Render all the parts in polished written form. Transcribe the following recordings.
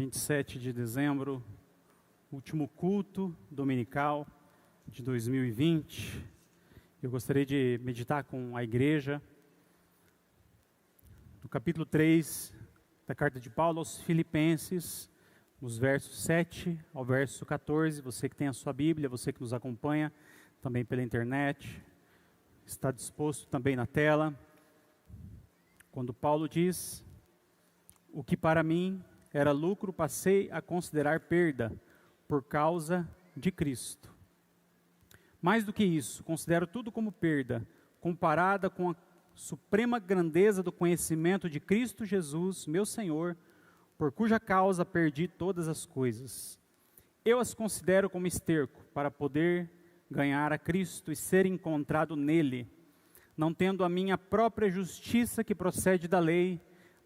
27 de dezembro, último culto dominical de 2020. Eu gostaria de meditar com a igreja no capítulo 3 da carta de Paulo aos Filipenses, os versos 7 ao verso 14. Você que tem a sua Bíblia, você que nos acompanha também pela internet, está disposto também na tela. Quando Paulo diz: o que para mim era lucro, passei a considerar perda por causa de Cristo. Mais do que isso, considero tudo como perda, comparada com a suprema grandeza do conhecimento de Cristo Jesus, meu Senhor, por cuja causa perdi todas as coisas. Eu as considero como esterco, para poder ganhar a Cristo e ser encontrado nele, não tendo a minha própria justiça que procede da lei,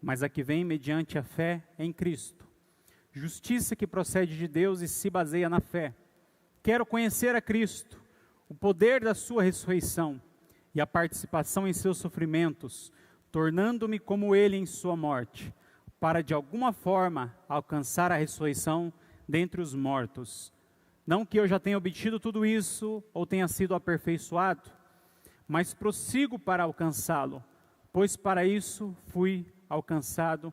mas a que vem mediante a fé em Cristo. Justiça que procede de Deus e se baseia na fé. Quero conhecer a Cristo, o poder da sua ressurreição e a participação em seus sofrimentos, tornando-me como ele em sua morte, para de alguma forma alcançar a ressurreição dentre os mortos. Não que eu já tenha obtido tudo isso ou tenha sido aperfeiçoado, mas prossigo para alcançá-lo, pois para isso fui alcançado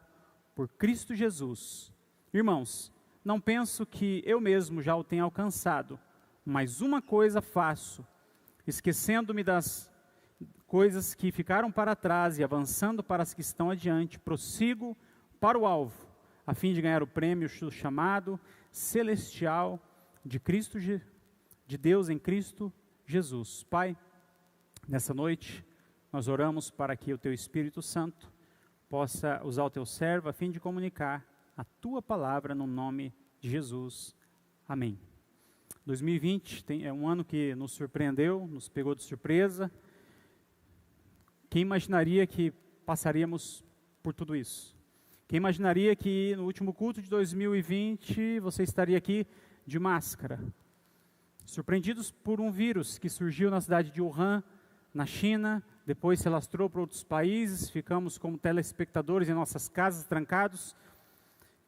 por Cristo Jesus. Irmãos, não penso que eu mesmo já o tenha alcançado, mas uma coisa faço, esquecendo-me das coisas que ficaram para trás e avançando para as que estão adiante, prossigo para o alvo, a fim de ganhar o prêmio do chamado celestial de Cristo, de Deus em Cristo Jesus. Pai, nessa noite nós oramos para que o Teu Espírito Santo possa usar o Teu servo a fim de comunicar a Tua palavra no nome de Jesus. Amém. 2020 é um ano que nos surpreendeu, nos pegou de surpresa. Quem imaginaria que passaríamos por tudo isso? Quem imaginaria que no último culto de 2020 você estaria aqui de máscara? Surpreendidos por um vírus que surgiu na cidade de Wuhan, na China, depois se alastrou para outros países, ficamos como telespectadores em nossas casas, trancados,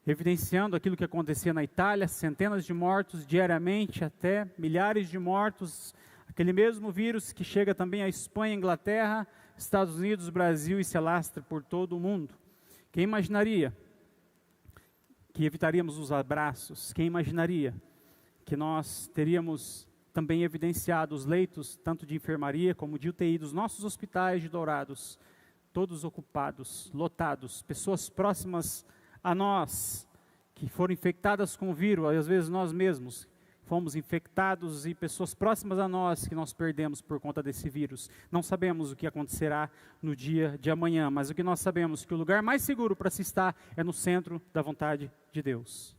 evidenciando aquilo que acontecia na Itália, centenas de mortos diariamente, até milhares de mortos, aquele mesmo vírus que chega também à Espanha, Inglaterra, Estados Unidos, Brasil e se alastra por todo o mundo. Quem imaginaria que evitaríamos os abraços? Quem imaginaria que nós teríamos também evidenciado os leitos, tanto de enfermaria como de UTI, dos nossos hospitais de Dourados, todos ocupados, lotados, pessoas próximas a nós, que foram infectadas com o vírus, às vezes nós mesmos fomos infectados e pessoas próximas a nós que nós perdemos por conta desse vírus. Não sabemos o que acontecerá no dia de amanhã, mas o que nós sabemos é que o lugar mais seguro para se estar é no centro da vontade de Deus.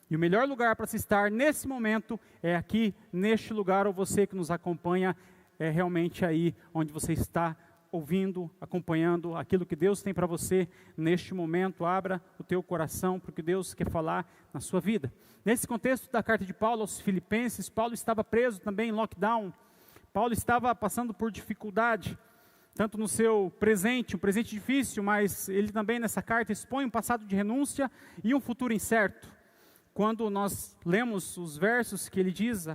E o melhor lugar para se estar nesse momento é aqui, neste lugar, ou você que nos acompanha, é realmente aí onde você está ouvindo, acompanhando aquilo que Deus tem para você neste momento. Abra o teu coração para o que Deus quer falar na sua vida. Nesse contexto da carta de Paulo aos Filipenses, Paulo estava preso também em lockdown. Paulo estava passando por dificuldade, tanto no seu presente, um presente difícil, mas ele também nessa carta expõe um passado de renúncia e um futuro incerto. Quando nós lemos os versos que ele diz,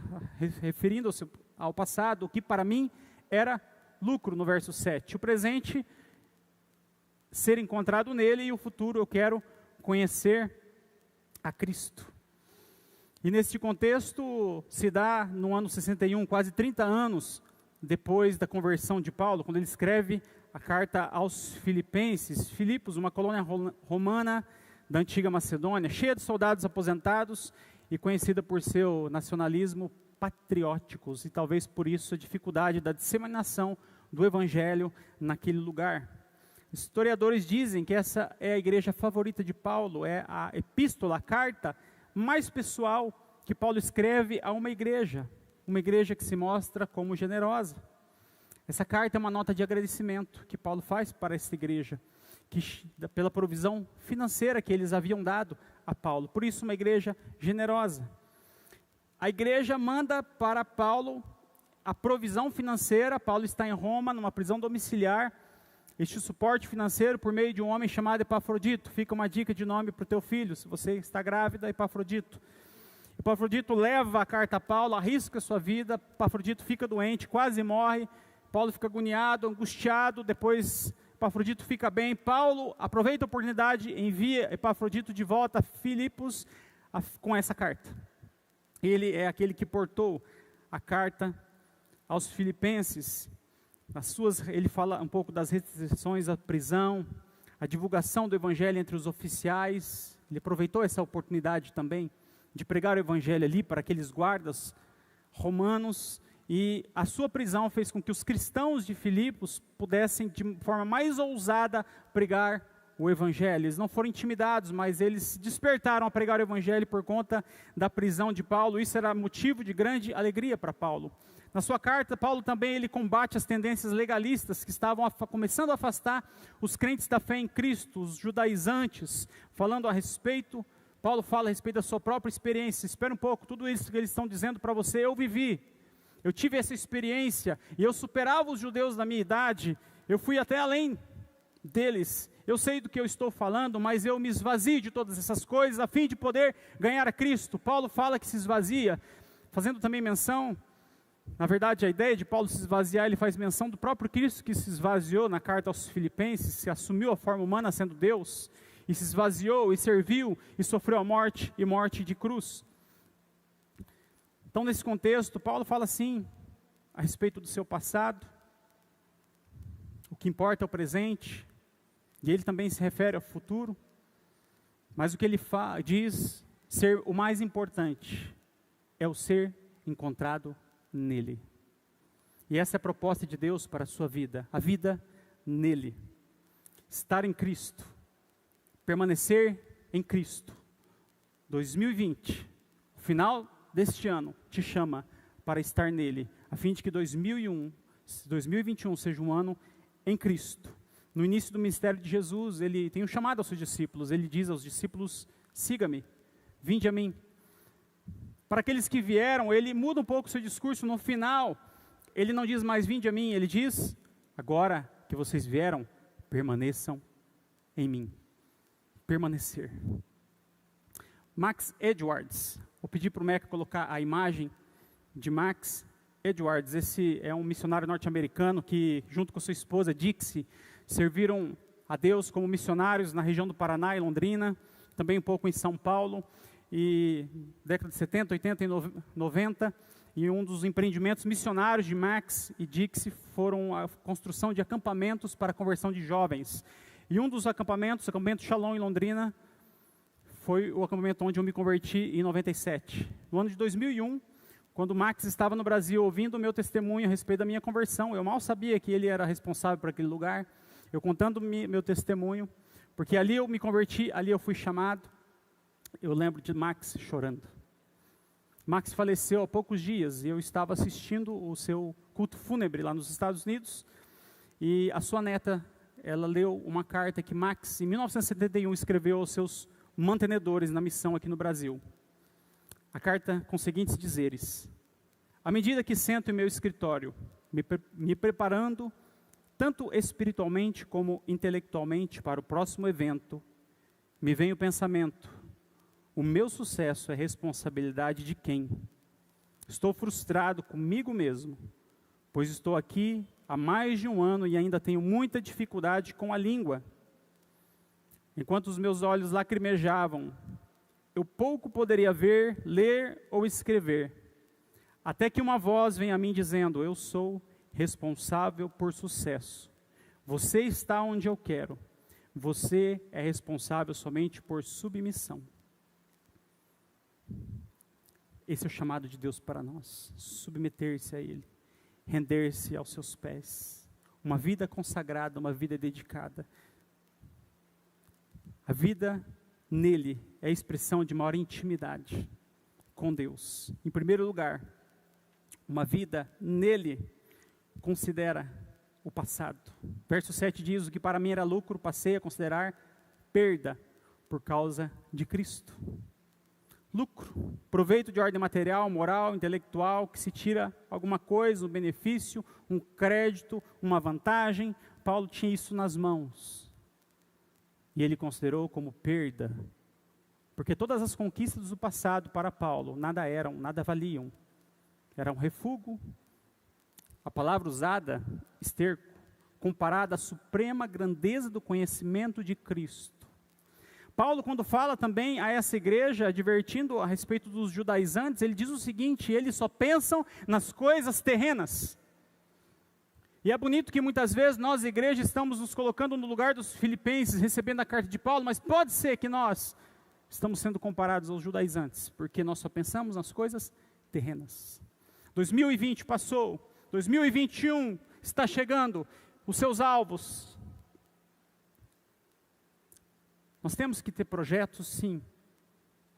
referindo-se ao passado, o que para mim era lucro, no verso 7. O presente, ser encontrado nele, e o futuro, eu quero conhecer a Cristo. E neste contexto, se dá no ano 61, quase 30 anos depois da conversão de Paulo, quando ele escreve a carta aos Filipenses. Filipos, uma colônia romana da antiga Macedônia, cheia de soldados aposentados e conhecida por seu nacionalismo patrióticos, e talvez por isso a dificuldade da disseminação do evangelho naquele lugar. Historiadores dizem que essa é a igreja favorita de Paulo, é a epístola, a carta mais pessoal que Paulo escreve a uma igreja que se mostra como generosa. Essa carta é uma nota de agradecimento que Paulo faz para essa igreja, pela provisão financeira que eles haviam dado a Paulo. Por isso, uma igreja generosa. A igreja manda para Paulo a provisão financeira. Paulo está em Roma, numa prisão domiciliar, este suporte financeiro por meio de um homem chamado Epafrodito. Fica uma dica de nome para o teu filho, se você está grávida, Epafrodito. Epafrodito leva a carta a Paulo, arrisca a sua vida, Epafrodito fica doente, quase morre, Paulo fica agoniado, angustiado, depois Epafrodito fica bem, Paulo aproveita a oportunidade, envia Epafrodito de volta a Filipos com essa carta. Ele é aquele que portou a carta aos filipenses. Ele fala um pouco das restrições à prisão, a divulgação do evangelho entre os oficiais. Ele aproveitou essa oportunidade também de pregar o evangelho ali para aqueles guardas romanos, e a sua prisão fez com que os cristãos de Filipos pudessem de forma mais ousada pregar o evangelho. Eles não foram intimidados, mas eles despertaram a pregar o evangelho por conta da prisão de Paulo. Isso era motivo de grande alegria para Paulo. Na sua carta, Paulo também ele combate as tendências legalistas que estavam começando a afastar os crentes da fé em Cristo, os judaizantes, falando a respeito. Paulo fala a respeito da sua própria experiência. Espera um pouco, tudo isso que eles estão dizendo para você, eu vivi. Eu tive essa experiência e eu superava os judeus da minha idade. Eu fui até além deles. Eu sei do que eu estou falando, mas eu me esvazio de todas essas coisas a fim de poder ganhar a Cristo. Paulo fala que se esvazia, fazendo também menção. Na verdade, a ideia de Paulo se esvaziar, ele faz menção do próprio Cristo que se esvaziou na carta aos Filipenses, se assumiu a forma humana sendo Deus, e se esvaziou, e serviu, e sofreu a morte, e morte de cruz. Então, nesse contexto, Paulo fala assim, a respeito do seu passado, o que importa é o presente, e ele também se refere ao futuro, mas o que ele diz ser o mais importante, é o ser encontrado nele. E essa é a proposta de Deus para a sua vida, a vida nele. Estar em Cristo, permanecer em Cristo. 2020, o final deste ano, te chama para estar nele, a fim de que 2021 seja um ano em Cristo. No início do ministério de Jesus, ele tem um chamado aos seus discípulos, ele diz aos discípulos, siga-me, vinde a mim. Para aqueles que vieram, ele muda um pouco o seu discurso. No final, ele não diz mais vinde a mim, ele diz, agora que vocês vieram, permaneçam em mim. Permanecer. Max Edwards, vou pedir para o Meca colocar a imagem de Max Edwards. Esse é um missionário norte-americano que, junto com sua esposa Dixie, serviram a Deus como missionários na região do Paraná e Londrina, também um pouco em São Paulo. E década de 70, 80 e 90, e um dos empreendimentos missionários de Max e Dixie foram a construção de acampamentos para a conversão de jovens. E um dos acampamentos, o acampamento Shalom em Londrina, foi o acampamento onde eu me converti em 97. No ano de 2001, quando Max estava no Brasil ouvindo o meu testemunho a respeito da minha conversão, eu mal sabia que ele era responsável por aquele lugar, eu contando meu testemunho, porque ali eu me converti, ali eu fui chamado. Eu lembro de Max chorando. Max faleceu há poucos dias e eu estava assistindo o seu culto fúnebre lá nos Estados Unidos. E a sua neta, ela leu uma carta que Max, em 1971, escreveu aos seus mantenedores na missão aqui no Brasil. A carta com os seguintes dizeres: à medida que sento em meu escritório, me preparando, tanto espiritualmente como intelectualmente, para o próximo evento, me vem o pensamento: o meu sucesso é responsabilidade de quem? Estou frustrado comigo mesmo, pois estou aqui há mais de um ano e ainda tenho muita dificuldade com a língua. Enquanto os meus olhos lacrimejavam, eu pouco poderia ver, ler ou escrever, até que uma voz vem a mim dizendo: eu sou responsável por sucesso. Você está onde eu quero. Você é responsável somente por submissão. Esse é o chamado de Deus para nós, submeter-se a Ele, render-se aos seus pés, uma vida consagrada, uma vida dedicada. A vida nele é a expressão de maior intimidade com Deus. Em primeiro lugar, uma vida nele considera o passado. Verso 7 diz: o que para mim era lucro, passei a considerar perda por causa de Cristo. Lucro, proveito de ordem material, moral, intelectual, que se tira alguma coisa, um benefício, um crédito, uma vantagem. Paulo tinha isso nas mãos. E ele considerou como perda. Porque todas as conquistas do passado para Paulo nada eram, nada valiam. Era um refúgio. A palavra usada, esterco, comparada à suprema grandeza do conhecimento de Cristo. Paulo, quando fala também a essa igreja, advertindo a respeito dos judaizantes, ele diz o seguinte: eles só pensam nas coisas terrenas. E é bonito que muitas vezes nós, igreja, estamos nos colocando no lugar dos filipenses, recebendo a carta de Paulo, mas pode ser que nós estamos sendo comparados aos judaizantes, porque nós só pensamos nas coisas terrenas. 2020 passou, 2021 está chegando, os seus alvos. Nós temos que ter projetos, sim,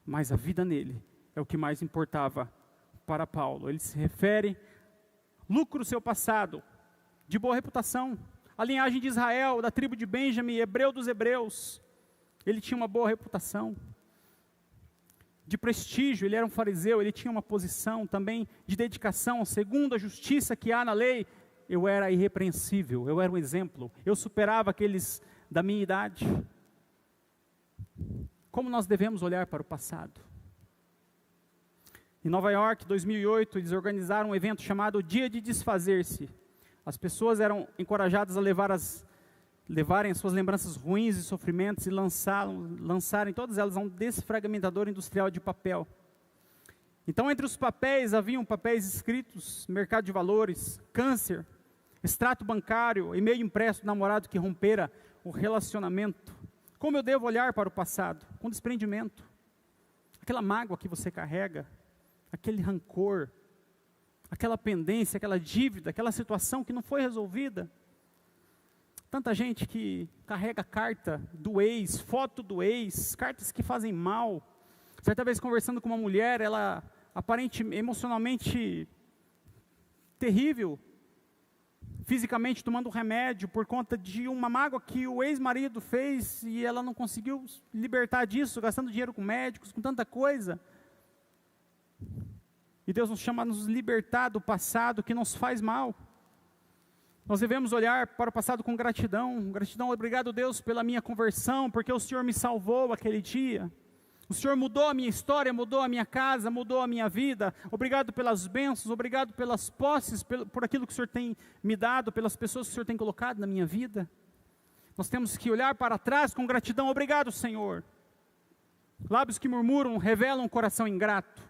mas a vida nele é o que mais importava para Paulo. Ele se refere, lucro seu passado, de boa reputação, a linhagem de Israel, da tribo de Benjamim, hebreu dos hebreus, ele tinha uma boa reputação, de prestígio, ele era um fariseu, ele tinha uma posição também de dedicação, segundo a justiça que há na lei. Eu era irrepreensível, eu era um exemplo, eu superava aqueles da minha idade. Como nós devemos olhar para o passado? Em Nova York, 2008, eles organizaram um evento chamado Dia de Desfazer-se. As pessoas eram encorajadas a levarem as suas lembranças ruins e sofrimentos e lançarem todas elas a um desfragmentador industrial de papel. Então, entre os papéis, haviam papéis escritos, mercado de valores, câncer, extrato bancário, e-mail impresso do namorado que rompera o relacionamento. Como eu devo olhar para o passado? Com desprendimento. Aquela mágoa que você carrega, aquele rancor, aquela pendência, aquela dívida, aquela situação que não foi resolvida. Tanta gente que carrega carta do ex, foto do ex, cartas que fazem mal. Certa vez conversando com uma mulher, ela aparentemente, emocionalmente terrível, fisicamente tomando remédio por conta de uma mágoa que o ex-marido fez e ela não conseguiu libertar disso, gastando dinheiro com médicos, com tanta coisa. E Deus nos chama a nos libertar do passado que nos faz mal. Nós devemos olhar para o passado com gratidão. Gratidão, obrigado Deus pela minha conversão, porque o Senhor me salvou aquele dia. O Senhor mudou a minha história, mudou a minha casa, mudou a minha vida. Obrigado pelas bênçãos, obrigado pelas posses, por aquilo que o Senhor tem me dado, pelas pessoas que o Senhor tem colocado na minha vida. Nós temos que olhar para trás com gratidão. Obrigado, Senhor. Lábios que murmuram revelam um coração ingrato.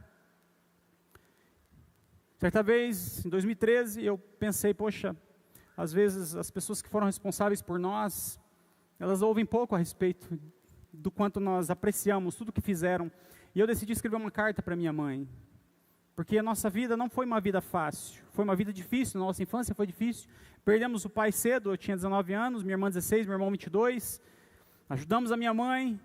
Certa vez, em 2013, eu pensei, poxa, às vezes as pessoas que foram responsáveis por nós, elas ouvem pouco a respeito do quanto nós apreciamos tudo que fizeram. E eu decidi escrever uma carta para minha mãe, porque a nossa vida não foi uma vida fácil, foi uma vida difícil, nossa infância foi difícil. Perdemos o pai cedo, eu tinha 19 anos, minha irmã 16, meu irmão 22, ajudamos a minha mãe,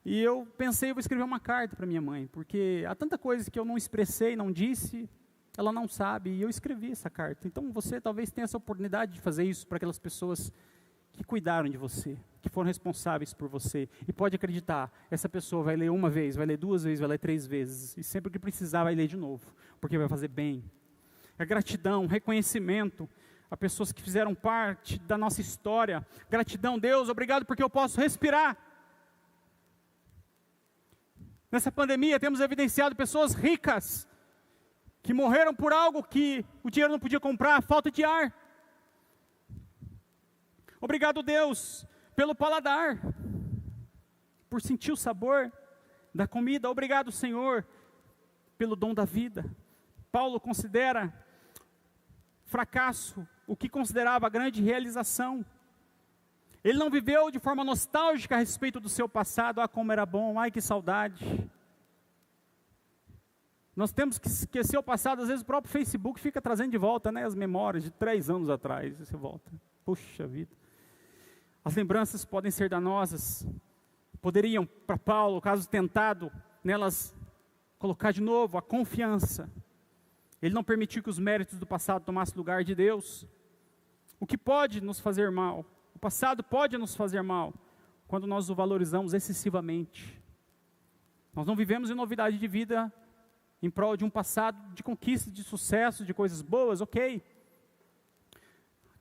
e eu pensei, eu vou escrever uma carta para minha mãe, porque há tanta coisa que eu não expressei, não disse, ela não sabe, e eu escrevi essa carta. Então você talvez tenha essa oportunidade de fazer isso para aquelas pessoas que cuidaram de você, que foram responsáveis por você. E pode acreditar, essa pessoa vai ler uma vez, vai ler duas vezes, vai ler 3 vezes. E sempre que precisar vai ler de novo, porque vai fazer bem. É gratidão, reconhecimento a pessoas que fizeram parte da nossa história. Gratidão, Deus, obrigado porque eu posso respirar. Nessa pandemia temos evidenciado pessoas ricas, que morreram por algo que o dinheiro não podia comprar, falta de ar. Obrigado, Deus, pelo paladar, por sentir o sabor da comida. Obrigado, Senhor, pelo dom da vida. Paulo considera fracasso o que considerava grande realização. Ele não viveu de forma nostálgica a respeito do seu passado. Ah, como era bom, ai que saudade. Nós temos que esquecer o passado. Às vezes o próprio Facebook fica trazendo de volta, né, as memórias de 3 anos atrás. Você volta, puxa vida. As lembranças podem ser danosas. Poderiam, para Paulo, caso tentado, nelas colocar de novo a confiança. Ele não permitiu que os méritos do passado tomassem lugar de Deus. O que pode nos fazer mal? O passado pode nos fazer mal quando nós o valorizamos excessivamente. Nós não vivemos em novidade de vida em prol de um passado de conquista, de sucesso, de coisas boas, ok.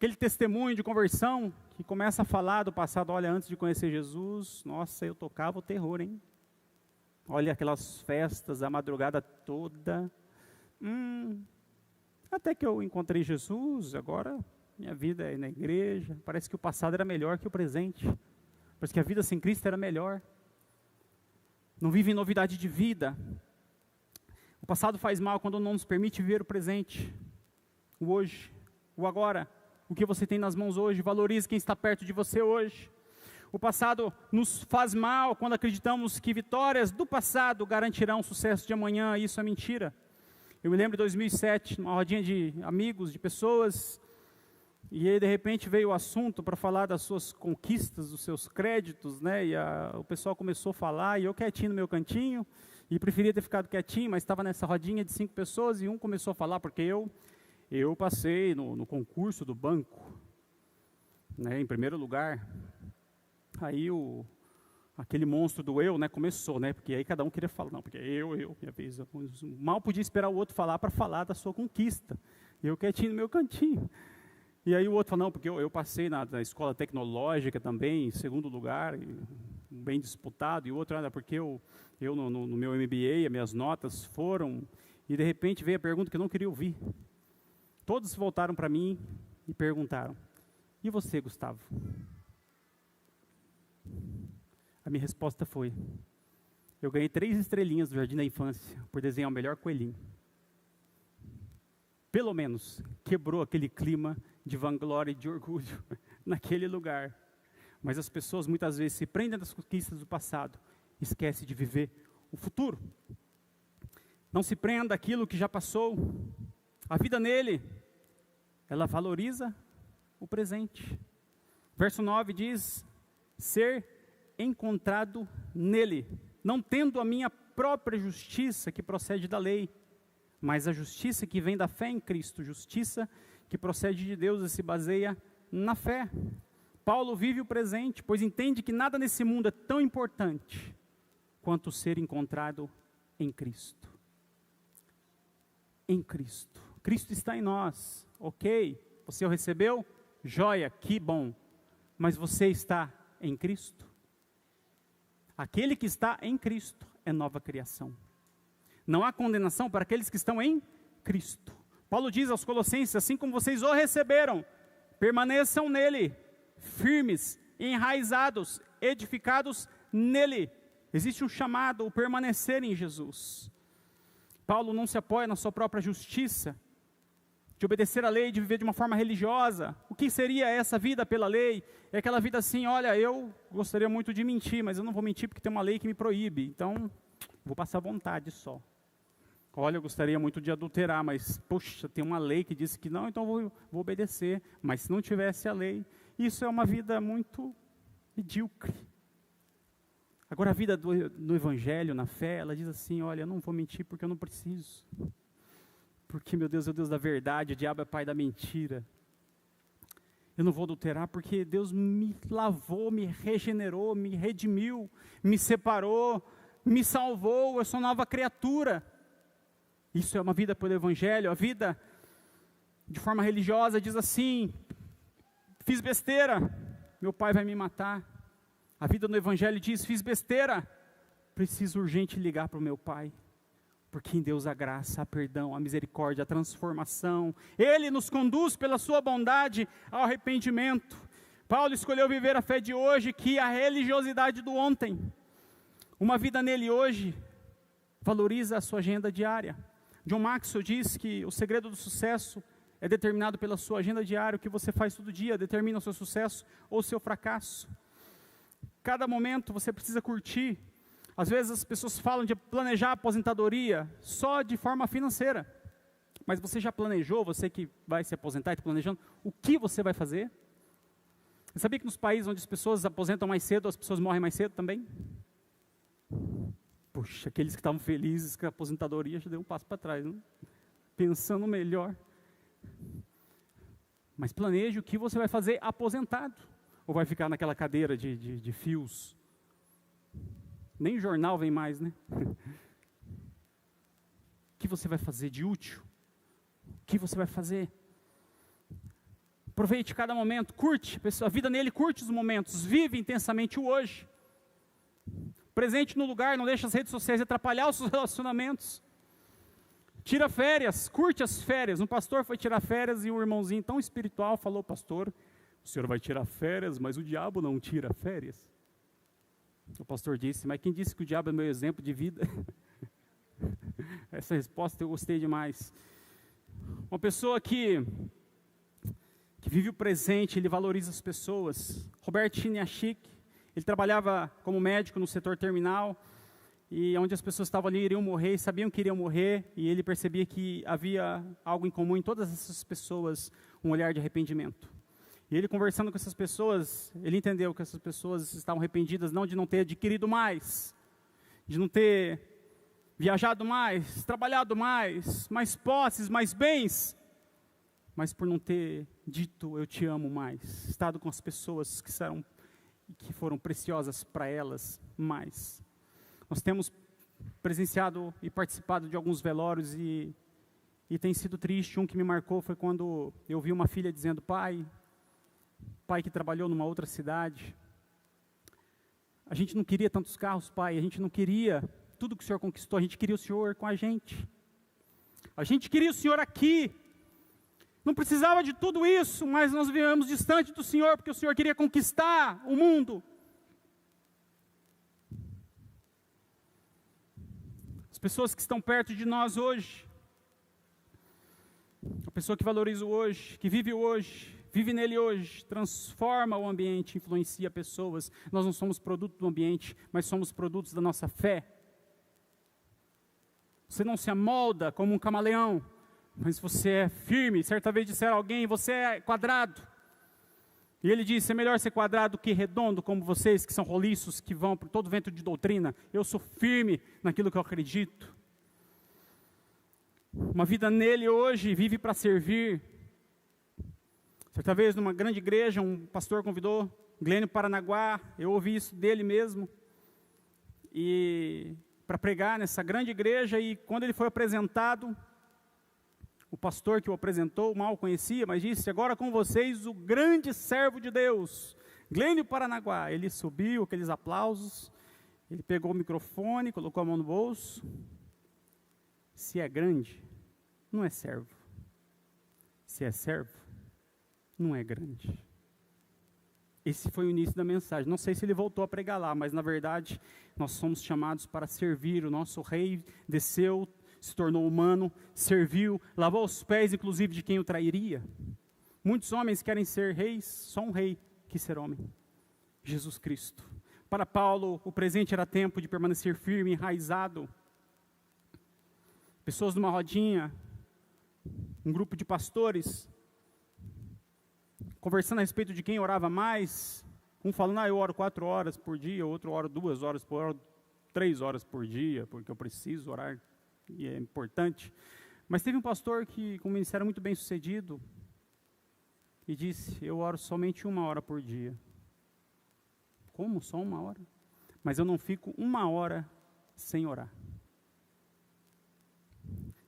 Aquele testemunho de conversão que começa a falar do passado. Olha, antes de conhecer Jesus, nossa, eu tocava o terror, hein? Olha aquelas festas, a madrugada toda. Até que eu encontrei Jesus, agora minha vida é na igreja. Parece que o passado era melhor que o presente. Parece que a vida sem Cristo era melhor. Não vive em novidade de vida. O passado faz mal quando não nos permite viver o presente, o hoje, o agora. O que você tem nas mãos hoje, valorize quem está perto de você hoje. O passado nos faz mal quando acreditamos que vitórias do passado garantirão o sucesso de amanhã. Isso é mentira. Eu me lembro de 2007, numa rodinha de amigos, de pessoas, e aí de repente veio o assunto para falar das suas conquistas, dos seus créditos, né? E o pessoal começou a falar, e eu quietinho no meu cantinho, e preferia ter ficado quietinho, mas estava nessa rodinha de 5 pessoas, e um começou a falar, porque eu passei no concurso do banco, né, em primeiro lugar. Aí aquele monstro do eu, né, começou, né, porque aí cada um queria falar, não, porque minha vez, eu mal podia esperar o outro falar para falar da sua conquista, e eu quietinho no meu cantinho. E aí o outro falou, não, porque eu passei na escola tecnológica também, em segundo lugar, bem disputado, e o outro, porque eu no meu MBA, as minhas notas foram, e de repente veio a pergunta que eu não queria ouvir. Todos voltaram para mim e perguntaram, e você, Gustavo? A minha resposta foi, eu ganhei 3 estrelinhas do Jardim da Infância por desenhar o melhor coelhinho. Pelo menos quebrou aquele clima de vanglória e de orgulho naquele lugar. Mas as pessoas muitas vezes se prendem nas conquistas do passado, esquecem de viver o futuro. Não se prenda àquilo que já passou. A vida nele, ela valoriza o presente. Verso 9 diz, ser encontrado nele, não tendo a minha própria justiça que procede da lei, mas a justiça que vem da fé em Cristo, justiça que procede de Deus e se baseia na fé. Paulo vive o presente, pois entende que nada nesse mundo é tão importante quanto ser encontrado em Cristo. Em Cristo. Cristo está em nós, ok? Você o recebeu? Joia, que bom. Mas você está em Cristo? Aquele que está em Cristo é nova criação. Não há condenação para aqueles que estão em Cristo. Paulo diz aos Colossenses, assim como vocês o receberam, permaneçam nele, firmes, enraizados, edificados nele. Existe um chamado, o permanecer em Jesus. Paulo não se apoia na sua própria justiça, de obedecer à lei, de viver de uma forma religiosa. O que seria essa vida pela lei? É aquela vida assim, olha, eu gostaria muito de mentir, mas eu não vou mentir porque tem uma lei que me proíbe, então vou passar vontade só. Olha, eu gostaria muito de adulterar, mas, poxa, tem uma lei que diz que não, então vou obedecer. Mas se não tivesse a lei, isso é uma vida muito medíocre. Agora a vida no Evangelho, na fé, ela diz assim, olha, eu não vou mentir porque eu não preciso. Porque, meu Deus é o Deus da verdade, o diabo é pai da mentira. Eu não vou adulterar porque Deus me lavou, me regenerou, me redimiu, me separou, me salvou, eu sou nova criatura. Isso é uma vida pelo Evangelho. A vida de forma religiosa diz assim, fiz besteira, meu pai vai me matar. A vida no Evangelho diz, fiz besteira, preciso urgente ligar para o meu pai. Porque em Deus há graça, há perdão, há misericórdia, há transformação. Ele nos conduz pela sua bondade ao arrependimento. Paulo escolheu viver a fé de hoje, que a religiosidade do ontem. Uma vida nele hoje valoriza a sua agenda diária. John Maxwell diz que o segredo do sucesso é determinado pela sua agenda diária. O que você faz todo dia determina o seu sucesso ou o seu fracasso. Cada momento você precisa curtir. Às vezes as pessoas falam de planejar a aposentadoria só de forma financeira. Mas você já planejou, você que vai se aposentar, está planejando, o que você vai fazer? Você sabia que nos países onde as pessoas aposentam mais cedo, as pessoas morrem mais cedo também? Puxa, aqueles que estavam felizes com a aposentadoria já deu um passo para trás, não? Pensando melhor. Mas planeje o que você vai fazer aposentado. Ou vai ficar naquela cadeira de fios? Nem jornal vem mais, né? O que você vai fazer de útil? O que você vai fazer? Aproveite cada momento, curte, a vida nele curte os momentos, vive intensamente o hoje. Presente no lugar, não deixe as redes sociais atrapalhar os seus relacionamentos. Tira férias, curte as férias. Um pastor foi tirar férias e um irmãozinho tão espiritual falou: pastor, o senhor vai tirar férias, mas o diabo não tira férias. O pastor disse: mas quem disse que o diabo é meu exemplo de vida? Essa resposta eu gostei demais. Uma pessoa que vive o presente, ele valoriza as pessoas. Robert Chiniachik, ele trabalhava como médico no setor terminal, e onde as pessoas estavam ali iriam morrer, sabiam que iriam morrer, e ele percebia que havia algo em comum em todas essas pessoas, um olhar de arrependimento. E ele, conversando com essas pessoas, ele entendeu que essas pessoas estavam arrependidas não de não ter adquirido mais, de não ter viajado mais, trabalhado mais posses, mais bens, mas por não ter dito eu te amo mais, estado com as pessoas que foram preciosas para elas mais. Nós temos presenciado e participado de alguns velórios e tem sido triste. Um que me marcou foi quando eu vi uma filha dizendo: pai que trabalhou numa outra cidade, a gente não queria tantos carros, pai, a gente não queria tudo que o senhor conquistou, a gente queria o senhor com a gente queria o senhor aqui, não precisava de tudo isso, mas nós vivemos distante do senhor, porque o senhor queria conquistar o mundo. As pessoas que estão perto de nós hoje, a pessoa que valoriza o hoje, que vive o hoje, vive nele hoje, transforma o ambiente, influencia pessoas. Nós não somos produto do ambiente, mas somos produtos da nossa fé. Você não se amolda como um camaleão, mas você é firme. Certa vez disseram a alguém: você é quadrado. E ele disse: é melhor ser quadrado que redondo, como vocês que são roliços, que vão por todo vento de doutrina. Eu sou firme naquilo que eu acredito. Uma vida nele hoje, vive para servir. Certa vez, numa grande igreja, um pastor convidou Glênio Paranaguá, eu ouvi isso dele mesmo, e para pregar nessa grande igreja, e quando ele foi apresentado, o pastor que o apresentou, mal conhecia, mas disse: agora com vocês o grande servo de Deus, Glênio Paranaguá. Ele subiu, aqueles aplausos, ele pegou o microfone, colocou a mão no bolso. Se é grande, não é servo. Se é servo, não é grande. Esse foi o início da mensagem. Não sei se ele voltou a pregar lá, mas na verdade nós somos chamados para servir. O nosso rei desceu, se tornou humano, serviu, lavou os pés inclusive de quem o trairia. Muitos homens querem ser reis, só um rei quis ser homem, Jesus Cristo. Para Paulo, o presente era tempo de permanecer firme, enraizado. Pessoas numa rodinha, um grupo de pastores, conversando a respeito de quem orava mais, um falando: eu oro 4 horas por dia, outro oro 2 horas por hora, 3 horas por dia, porque eu preciso orar, e é importante. Mas teve um pastor que, com um ministério muito bem sucedido, e disse: eu oro somente 1 hora por dia. Como? Só 1 hora? Mas eu não fico 1 hora sem orar.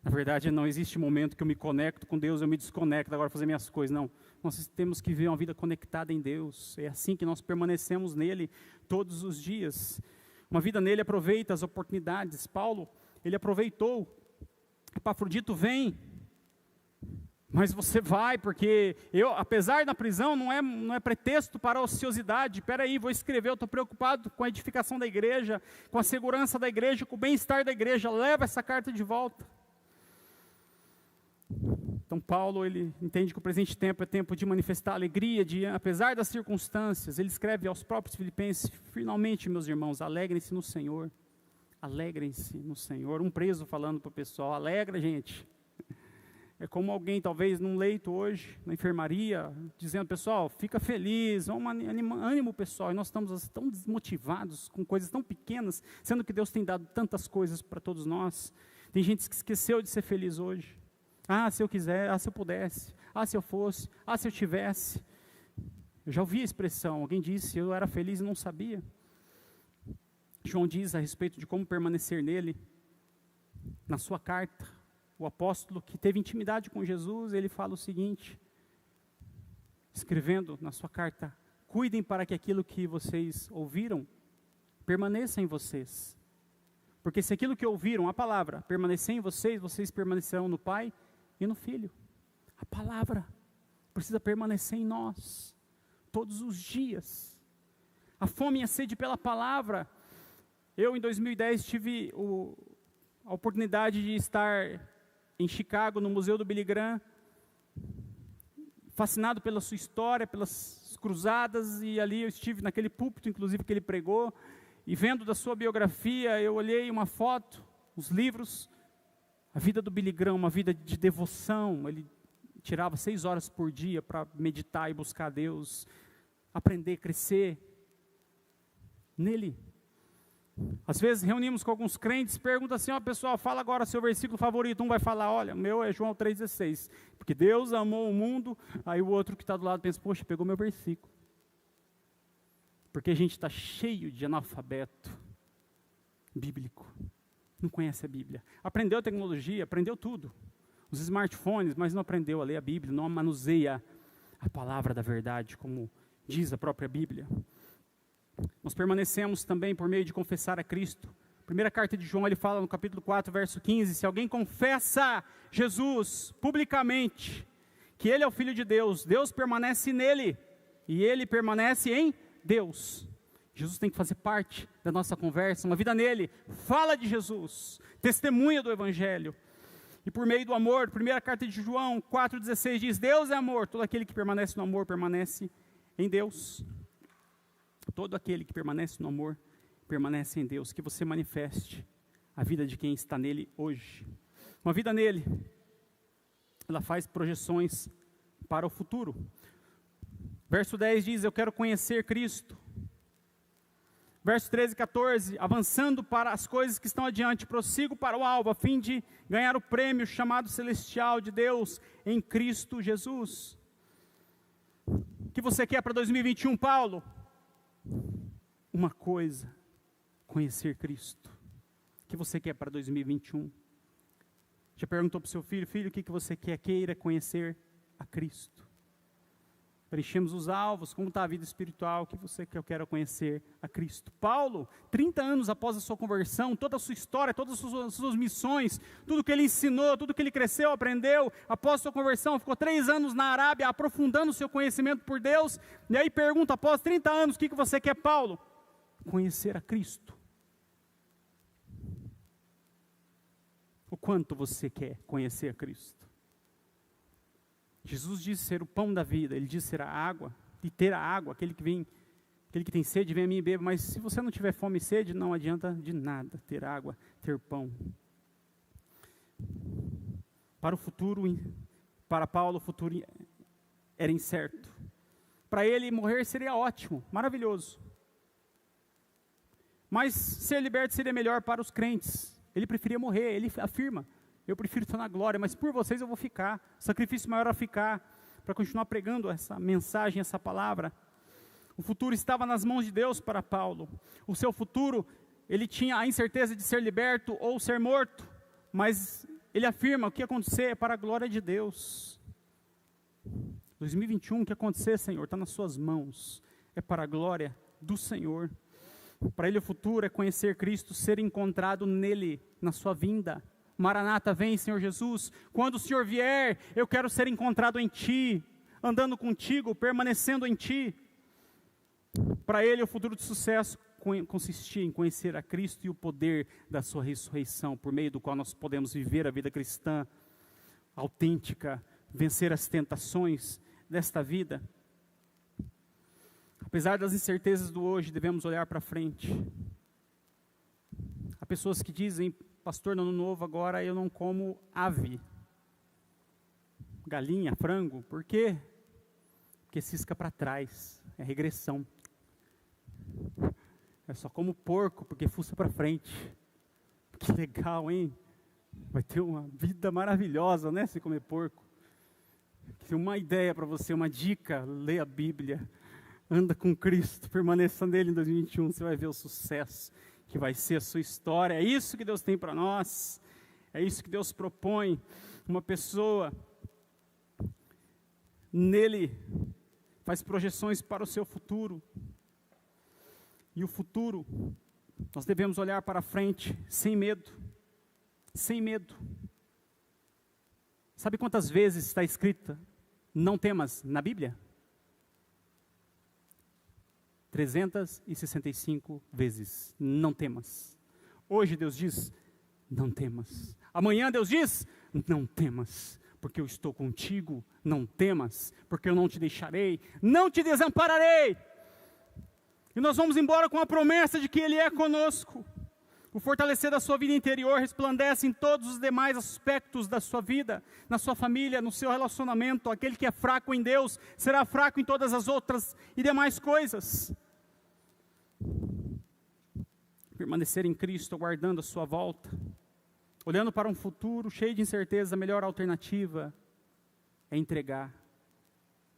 Na verdade, não existe momento que eu me conecto com Deus, eu me desconecto agora para fazer minhas coisas. Não, nós temos que viver uma vida conectada em Deus. É assim que nós permanecemos nele todos os dias. Uma vida nele aproveita as oportunidades. Paulo, ele aproveitou. Epafrodito vem, mas você vai, porque eu, apesar da prisão, não é pretexto para a ociosidade. Espera aí, vou escrever, eu estou preocupado com a edificação da igreja, com a segurança da igreja, com o bem-estar da igreja. Leva essa carta de volta. Então Paulo, ele entende que o presente tempo é tempo de manifestar alegria, apesar das circunstâncias. Ele escreve aos próprios filipenses: finalmente, meus irmãos, alegrem-se no Senhor. Alegrem-se no Senhor. Um preso falando para o pessoal: alegra, gente. É como alguém talvez num leito hoje, na enfermaria, dizendo: pessoal, fica feliz, vamos ânimo pessoal. E nós estamos tão desmotivados com coisas tão pequenas, sendo que Deus tem dado tantas coisas para todos nós. Tem gente que esqueceu de ser feliz hoje. Ah, se eu quiser, se eu pudesse, se eu fosse, se eu tivesse. Eu já ouvi a expressão, alguém disse: eu era feliz e não sabia. João diz a respeito de como permanecer nele. Na sua carta, o apóstolo que teve intimidade com Jesus, ele fala o seguinte: escrevendo na sua carta: cuidem para que aquilo que vocês ouviram permaneça em vocês. Porque se aquilo que ouviram, a palavra, permanecer em vocês, vocês permanecerão no Pai e no Filho. A palavra precisa permanecer em nós, todos os dias. A fome e a sede pela palavra. Eu, em 2010, tive a oportunidade de estar em Chicago, no Museu do Billy Graham, fascinado pela sua história, pelas cruzadas, e ali eu estive naquele púlpito, inclusive, que ele pregou, e vendo da sua biografia, eu olhei uma foto, os livros, a vida do Billy Graham, uma vida de devoção. Ele tirava 6 horas por dia para meditar e buscar Deus, aprender, crescer nele. Às vezes reunimos com alguns crentes, pergunta assim: pessoal, fala agora seu versículo favorito. Um vai falar: olha, o meu é João 3,16, porque Deus amou o mundo. Aí o outro que está do lado pensa: poxa, pegou meu versículo. Porque a gente está cheio de analfabeto bíblico, não conhece a Bíblia, aprendeu tecnologia, aprendeu tudo, os smartphones, mas não aprendeu a ler a Bíblia, não manuseia a palavra da verdade, como diz a própria Bíblia. Nós permanecemos também por meio de confessar a Cristo. Primeira carta de João, ele fala no capítulo 4, verso 15, se alguém confessa Jesus publicamente, que Ele é o Filho de Deus, Deus permanece nele, e Ele permanece em Deus. Jesus tem que fazer parte da nossa conversa, uma vida nele, fala de Jesus, testemunha do Evangelho. E por meio do amor, primeira carta de João 4,16 diz: Deus é amor, todo aquele que permanece no amor permanece em Deus. Todo aquele que permanece no amor permanece em Deus. Que você manifeste a vida de quem está nele hoje. Uma vida nele, ela faz projeções para o futuro. Verso 10 diz: eu quero conhecer Cristo. Verso 13 e 14, avançando para as coisas que estão adiante, prossigo para o alvo, a fim de ganhar o prêmio chamado celestial de Deus em Cristo Jesus. O que você quer para 2021, Paulo? Uma coisa: conhecer Cristo. O que você quer para 2021? Já perguntou para o seu filho: filho, o que você quer? Queira conhecer a Cristo. Preenchemos os alvos, como está a vida espiritual, o que você quer? Eu quero conhecer a Cristo. Paulo, 30 anos após a sua conversão, toda a sua história, todas as suas missões, tudo que ele ensinou, tudo que ele cresceu, aprendeu, após a sua conversão, ficou 3 anos na Arábia, aprofundando o seu conhecimento por Deus, e aí pergunta, após 30 anos, o que você quer, Paulo? Conhecer a Cristo. O quanto você quer conhecer a Cristo? Jesus disse ser o pão da vida, Ele disse ser a água, e ter a água, aquele que tem sede, vem a mim e beba, mas se você não tiver fome e sede, não adianta de nada ter água, ter pão. Para o futuro, para Paulo, o futuro era incerto. Para ele, morrer seria ótimo, maravilhoso. Mas ser liberto seria melhor para os crentes. Ele preferia morrer, ele afirma: eu prefiro estar na glória, mas por vocês eu vou ficar. Sacrifício maior a ficar, para continuar pregando essa mensagem, essa palavra. O futuro estava nas mãos de Deus para Paulo. O seu futuro, ele tinha a incerteza de ser liberto ou ser morto, mas ele afirma: o que acontecer é para a glória de Deus. 2021, o que acontecer, Senhor, está nas suas mãos, é para a glória do Senhor. Para ele o futuro é conhecer Cristo, ser encontrado nele, na sua vinda. Maranata, vem, Senhor Jesus. Quando o Senhor vier, eu quero ser encontrado em Ti, andando contigo, permanecendo em Ti. Para ele, o futuro de sucesso consistia em conhecer a Cristo e o poder da sua ressurreição, por meio do qual nós podemos viver a vida cristã autêntica, vencer as tentações desta vida. Apesar das incertezas do hoje, devemos olhar para frente. Há pessoas que dizem: pastor, no ano novo agora eu não como ave, galinha, frango. Por quê? Porque cisca para trás, é regressão. Eu só como porco porque fuça para frente. Que legal, hein? Vai ter uma vida maravilhosa, né, se comer porco. Uma ideia para você, uma dica: lê a Bíblia, anda com Cristo, permaneça nele em 2021, você vai ver o sucesso que vai ser a sua história. É isso que Deus tem para nós, é isso que Deus propõe. Uma pessoa nele faz projeções para o seu futuro. E o futuro, nós devemos olhar para frente sem medo. Sem medo. Sabe quantas vezes está escrita não temas na Bíblia? 365 vezes, não temas. Hoje Deus diz, não temas. Amanhã Deus diz, não temas, porque eu estou contigo. Não temas, porque eu não te deixarei, não te desampararei. E nós vamos embora com a promessa de que Ele é conosco. O fortalecer da sua vida interior resplandece em todos os demais aspectos da sua vida, na sua família, no seu relacionamento. Aquele que é fraco em Deus, será fraco em todas as outras e demais coisas. Permanecer em Cristo, aguardando a sua volta, olhando para um futuro cheio de incerteza, a melhor alternativa é entregar.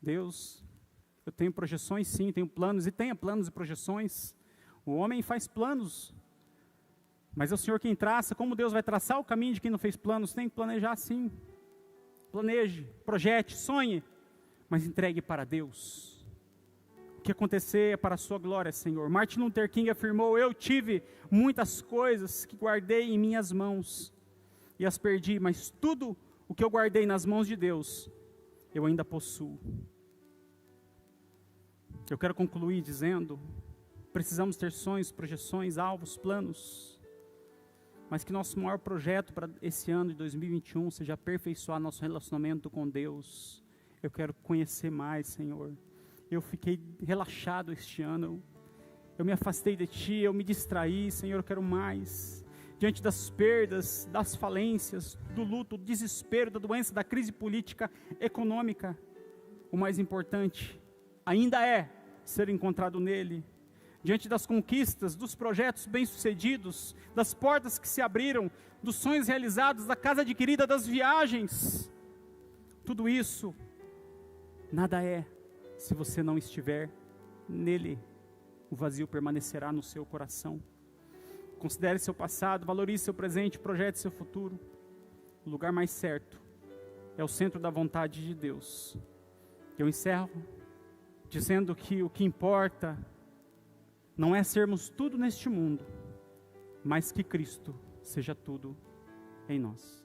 Deus, eu tenho projeções sim, tenho planos, e tenha planos e projeções. O homem faz planos, mas é o Senhor quem traça. Como Deus vai traçar o caminho de quem não fez planos? Tem que planejar sim. Planeje, projete, sonhe, mas entregue para Deus. O que acontecer é para a sua glória, Senhor. Martin Luther King afirmou, eu tive muitas coisas que guardei em minhas mãos e as perdi, mas tudo o que eu guardei nas mãos de Deus, eu ainda possuo. Eu quero concluir dizendo, precisamos ter sonhos, projeções, alvos, planos, mas que nosso maior projeto para esse ano de 2021 seja aperfeiçoar nosso relacionamento com Deus. Eu quero conhecer mais, Senhor. Eu fiquei relaxado este ano, eu me afastei de Ti, eu me distraí, Senhor, eu quero mais. Diante das perdas, das falências, do luto, do desespero, da doença, da crise política, econômica, o mais importante ainda é ser encontrado nele. Diante das conquistas, dos projetos bem-sucedidos, das portas que se abriram, dos sonhos realizados, da casa adquirida, das viagens, tudo isso, nada é, se você não estiver nele. O vazio permanecerá no seu coração. Considere seu passado, valorize seu presente, projete seu futuro. O lugar mais certo é o centro da vontade de Deus. Eu encerro dizendo que o que importa não é sermos tudo neste mundo, mas que Cristo seja tudo em nós.